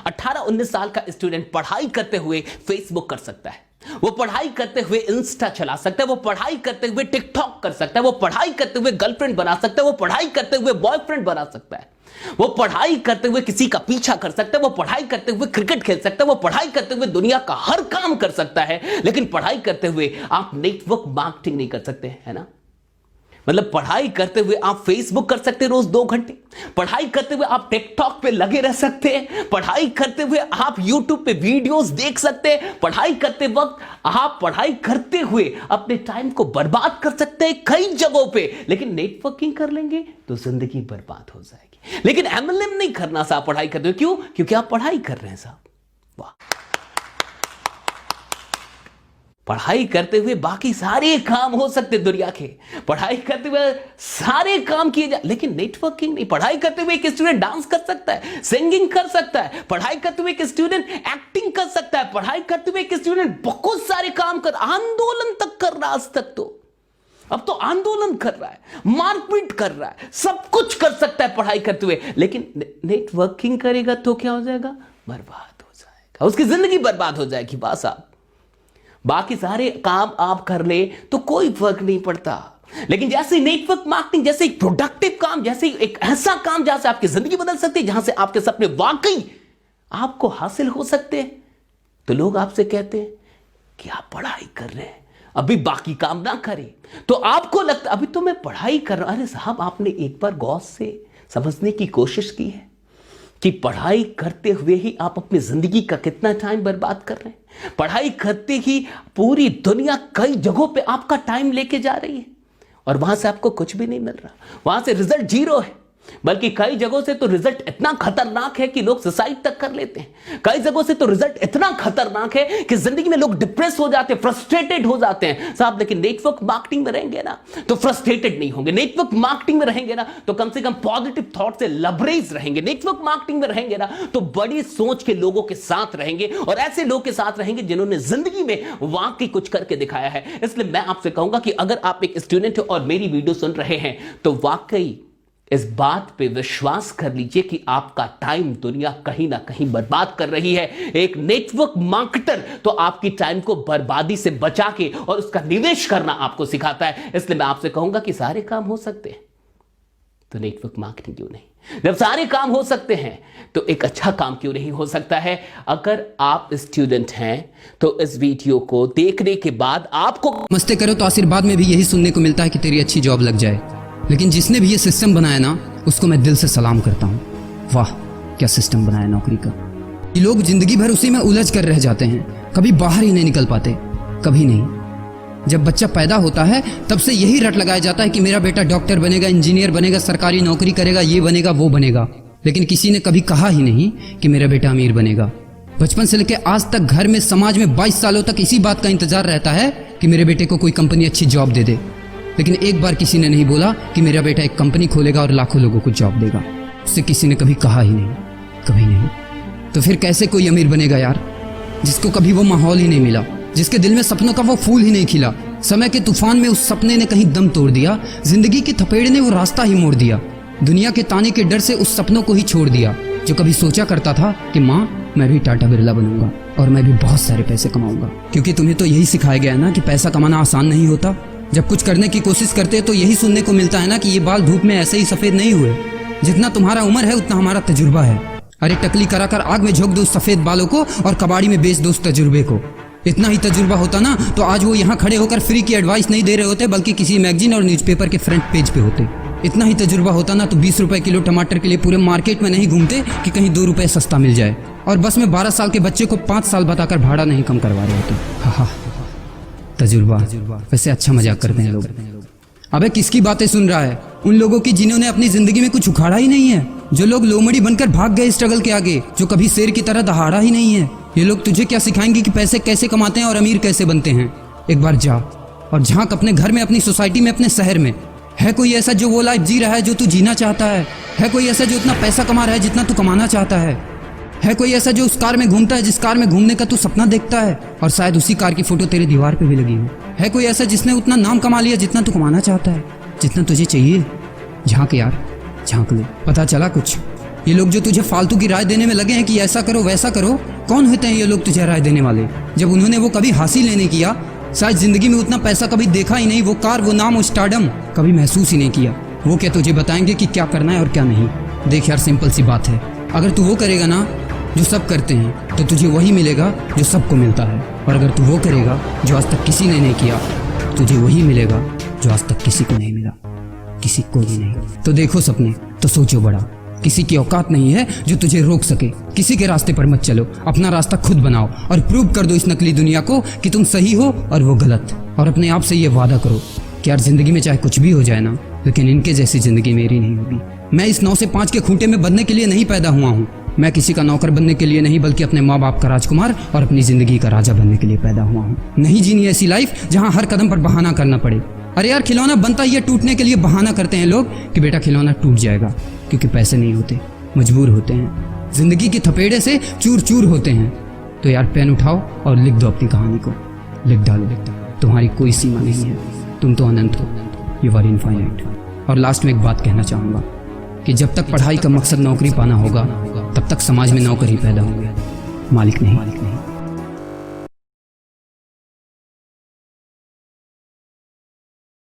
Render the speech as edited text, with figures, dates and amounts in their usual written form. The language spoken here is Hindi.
18-19 साल का स्टूडेंट पढ़ाई करते हुए फेसबुक कर सकता है, वो पढ़ाई करते हुए इंस्टा चला सकता है, वो पढ़ाई करते हुए टिकटॉक कर सकता है, वो पढ़ाई करते हुए गर्लफ्रेंड बना सकता है, वो पढ़ाई करते हुए बॉयफ्रेंड बना सकता है, वो पढ़ाई करते हुए किसी का पीछा कर सकता है, वो पढ़ाई करते हुए क्रिकेट खेल सकता है, वो पढ़ाई करते हुए दुनिया का हर काम कर सकता है। लेकिन पढ़ाई करते हुए आप नेटवर्क मार्केटिंग नहीं कर सकते, है ना? मतलब पढ़ाई करते हुए आप फेसबुक कर सकते हैं रोज 2 घंटे, पढ़ाई करते हुए आप टिकटॉक पे लगे रह सकते हैं, पढ़ाई करते हुए आप यूट्यूब पे वीडियोस देख सकते हैं, पढ़ाई करते वक्त आप पढ़ाई करते हुए अपने टाइम को बर्बाद कर सकते हैं कई जगहों पे। लेकिन नेटवर्किंग कर लेंगे तो जिंदगी बर्बाद हो जाएगी। लेकिन एमएलएम नहीं करना साहब पढ़ाई करते हुए। क्यों? क्योंकि आप पढ़ाई कर रहे हैं साहब। वाह, पढ़ाई करते हुए बाकी सारे काम हो सकते दुनिया के, पढ़ाई करते हुए सारे काम किए जा, लेकिन नेटवर्किंग नहीं। पढ़ाई करते हुए एक स्टूडेंट डांस कर सकता है, सिंगिंग कर सकता है, पढ़ाई करते हुए एक स्टूडेंट एक्टिंग कर सकता है, पढ़ाई करते हुए एक स्टूडेंट बहुत सारे काम कर, आंदोलन तक कर रहा, आज तक तो अब तो आंदोलन कर रहा है, मारपीट कर रहा है, सब कुछ कर सकता है पढ़ाई करते हुए। लेकिन नेटवर्किंग करेगा तो क्या हो जाएगा? बर्बाद हो जाएगा, उसकी जिंदगी बर्बाद हो जाएगी। बस आप बाकी सारे काम आप कर ले तो कोई फर्क नहीं पड़ता, लेकिन जैसे नेटवर्क मार्केटिंग जैसे एक प्रोडक्टिव काम, जैसे एक ऐसा काम जहां से आपकी जिंदगी बदल सकती है, जहां से आपके सपने वाकई आपको हासिल हो सकते हैं, तो लोग आपसे कहते हैं कि आप पढ़ाई कर रहे हैं, अभी बाकी काम ना करें। तो आपको लगता अभी तो मैं पढ़ाई कर रहा हूं। अरे साहब, आपने एक बार गौर से समझने की कोशिश की है कि पढ़ाई करते हुए ही आप अपनी जिंदगी का कितना टाइम बर्बाद कर रहे हैं? पढ़ाई करते ही पूरी दुनिया कई जगहों पे आपका टाइम लेके जा रही है और वहां से आपको कुछ भी नहीं मिल रहा, वहां से रिजल्ट 0 है। बल्कि कई जगहों से तो रिजल्ट इतना खतरनाक है कि लोग सुसाइड तक कर लेते हैं। कई जगहों से तो रिजल्ट इतना खतरनाक है कि जिंदगी में लोग डिप्रेस हो जाते हैं, फ्रस्ट्रेटेड हो जाते हैं साहब। लेकिन नेटवर्क मार्केटिंग में रहेंगे ना तो फ्रस्ट्रेटेड नहीं होंगे, नेटवर्क मार्केटिंग में रहेंगे ना तो कम से कम पॉजिटिव थॉट से लबरेज रहेंगे, नेटवर्क मार्केटिंग में रहेंगे ना तो बड़ी सोच के लोगों के साथ रहेंगे और ऐसे लोग के साथ रहेंगे जिन्होंने जिंदगी में वाकई कुछ करके दिखाया है। इसलिए मैं आपसे कहूंगा कि अगर आप एक स्टूडेंट हो और मेरी वीडियो सुन रहे हैं तो वाकई इस बात पे विश्वास कर लीजिए कि आपका टाइम दुनिया कहीं ना कहीं बर्बाद कर रही है। एक नेटवर्क मार्केटर तो आपकी टाइम को बर्बादी से बचा के और उसका निवेश करना आपको सिखाता है। इसलिए मैं आपसे कहूंगा कि सारे काम हो सकते हैं तो नेटवर्क मार्केटिंग क्यों नहीं? जब सारे काम हो सकते हैं तो एक अच्छा काम क्यों नहीं हो सकता है? अगर आप स्टूडेंट हैं तो इस वीडियो को देखने के बाद आपको मस्ते करो तो आशीर्वाद में भी यही सुनने को मिलता है कि तेरी अच्छी जॉब लग जाए। लेकिन जिसने भी ये सिस्टम बनाया ना उसको मैं दिल से सलाम करता हूँ। वाह, क्या सिस्टम बनाया नौकरी का। ये लोग जिंदगी भर उसी में उलझ कर रह जाते हैं, कभी बाहर ही नहीं निकल पाते, कभी नहीं। जब बच्चा पैदा होता है तब से यही रट लगाया जाता है कि मेरा बेटा डॉक्टर बनेगा, इंजीनियर बनेगा, सरकारी नौकरी करेगा, ये बनेगा वो बनेगा। लेकिन किसी ने कभी कहा ही नहीं कि मेरा बेटा अमीर बनेगा। बचपन से लेकर आज तक घर में, समाज में 22 सालों तक इसी बात का इंतजार रहता है कि मेरे बेटे को कोई कंपनी अच्छी जॉब दे दे। लेकिन एक बार किसी ने नहीं बोला कि मेरा बेटा एक कंपनी खोलेगा और लाखों लोगों को जॉब देगा। उससे किसी ने कभी कहा ही नहीं, कभी नहीं। तो फिर कैसे कोई अमीर बनेगा यार, जिसको कभी वो माहौल ही नहीं मिला, जिसके दिल में सपनों का वो फूल ही नहीं खिला। समय के तूफान में उस सपने ने कहीं दम तोड़ दिया, जिंदगी के थपेड़े ने वो रास्ता ही मोड़ दिया, दुनिया के ताने के डर से उस सपनों को ही छोड़ दिया। जो कभी सोचा करता था कि माँ मैं भी टाटा बिरला बनूंगा और मैं भी बहुत सारे पैसे कमाऊंगा। क्योंकि तुम्हें तो यही सिखाया गया है ना कि पैसा कमाना आसान नहीं होता। जब कुछ करने की कोशिश करते तो यही सुनने को मिलता है ना कि ये बाल धूप में ऐसे ही सफेद नहीं हुए, जितना तुम्हारा उम्र है उतना हमारा तजुर्बा है। अरे टकली कराकर आग में झोंक दो उस सफेद बालों को और कबाड़ी में बेच दो उस तजुर्बे को। इतना ही तजुर्बा होता ना तो आज वो यहाँ खड़े होकर फ्री की एडवाइस नहीं दे रहे होते, बल्कि किसी मैगजीन और न्यूज़पेपर के फ्रंट पेज पे होते। इतना ही तजुर्बा होता ना तो 20 रुपए किलो टमाटर के लिए पूरे मार्केट में नहीं घूमते कि कहीं 2 रुपए सस्ता मिल जाए, और बस में 12 साल के बच्चे को 5 साल बताकर भाड़ा नहीं कम करवा रहे होते। तजुर्बा, वैसे अच्छा मजाक करते हैं लोग। अबे किसकी बातें सुन रहा है? उन लोगों की जिन्होंने अपनी जिंदगी में कुछ उखाड़ा ही नहीं है, जो लोग लोमड़ी बनकर भाग गए स्ट्रगल के आगे, जो कभी शेर की तरह दहाड़ा ही नहीं है। ये लोग तुझे क्या सिखाएंगे कि पैसे कैसे कमाते हैं और अमीर कैसे बनते हैं। एक बार जा और झांक अपने घर में, अपनी सोसाइटी में, अपने शहर में। है कोई ऐसा जो वो लाइफ जी रहा है जो तू जीना चाहता है? है कोई ऐसा जो इतना पैसा कमा रहा है जितना तू कमाना चाहता है? है कोई ऐसा जो उस कार में घूमता है जिस कार में घूमने का तू सपना देखता है और शायद उसी कार की फोटो तेरे दीवार पे भी लगी हो? है कोई ऐसा जिसने उतना नाम कमा लिया जितना तू कमाना चाहता है, जितना तुझे चाहिए? झांक यार, झांक ले, पता चला कुछ। ये लोग जो तुझे फालतू की राय देने में लगे हैं कि ऐसा करो वैसा करो, कौन होते हैं ये लोग तुझे राय देने वाले, जब उन्होंने वो कभी हासिल ही नहीं किया। शायद जिंदगी में उतना पैसा कभी देखा ही नहीं, वो कार, वो नाम, वो स्टारडम कभी महसूस ही नहीं किया। वो क्या तुझे बताएंगे कि क्या करना है और क्या नहीं। देख यार, सिंपल सी बात है, अगर तू वो करेगा ना जो सब करते हैं तो तुझे वही मिलेगा जो सबको मिलता है, और अगर तू वो करेगा जो आज तक किसी ने नहीं किया, तुझे वही मिलेगा जो आज तक किसी को नहीं मिला, किसी को भी नहीं। तो देखो सपने तो सोचो बड़ा, किसी की औकात नहीं है जो तुझे रोक सके। किसी के रास्ते पर मत चलो, अपना रास्ता खुद बनाओ और प्रूव कर दो इस नकली दुनिया को कि तुम सही हो और वो गलत। और अपने आप से ये वादा करो कि यार जिंदगी में चाहे कुछ भी हो जाए ना, लेकिन इनके जैसी जिंदगी मेरी नहीं होगी। मैं इस 9 से 5 के खूंटे में बंधने के लिए नहीं पैदा हुआ हूँ। मैं किसी का नौकर बनने के लिए नहीं, बल्कि अपने माँ बाप का राजकुमार और अपनी जिंदगी का राजा बनने के लिए पैदा हुआ हूँ। नहीं जीनी ऐसी लाइफ जहाँ हर कदम पर बहाना करना पड़े। अरे यार, खिलौना बनता ही है टूटने के लिए, बहाना करते हैं लोग कि बेटा खिलौना टूट जाएगा, क्योंकि पैसे नहीं होते, मजबूर होते हैं, जिंदगी की थपेड़े से चूर चूर होते हैं। तो यार पेन उठाओ और लिख दो अपनी कहानी को, लिख डालो। तुम्हारी कोई सीमा नहीं है, तुम तो अनंत हो, यू आर इनफाइनाइट। और लास्ट में एक बात कहना चाहूँगा कि जब तक पढ़ाई का मकसद नौकरी पाना होगा, तब तक समाज में नौकर ही पैदा होंगे, मालिक नहीं।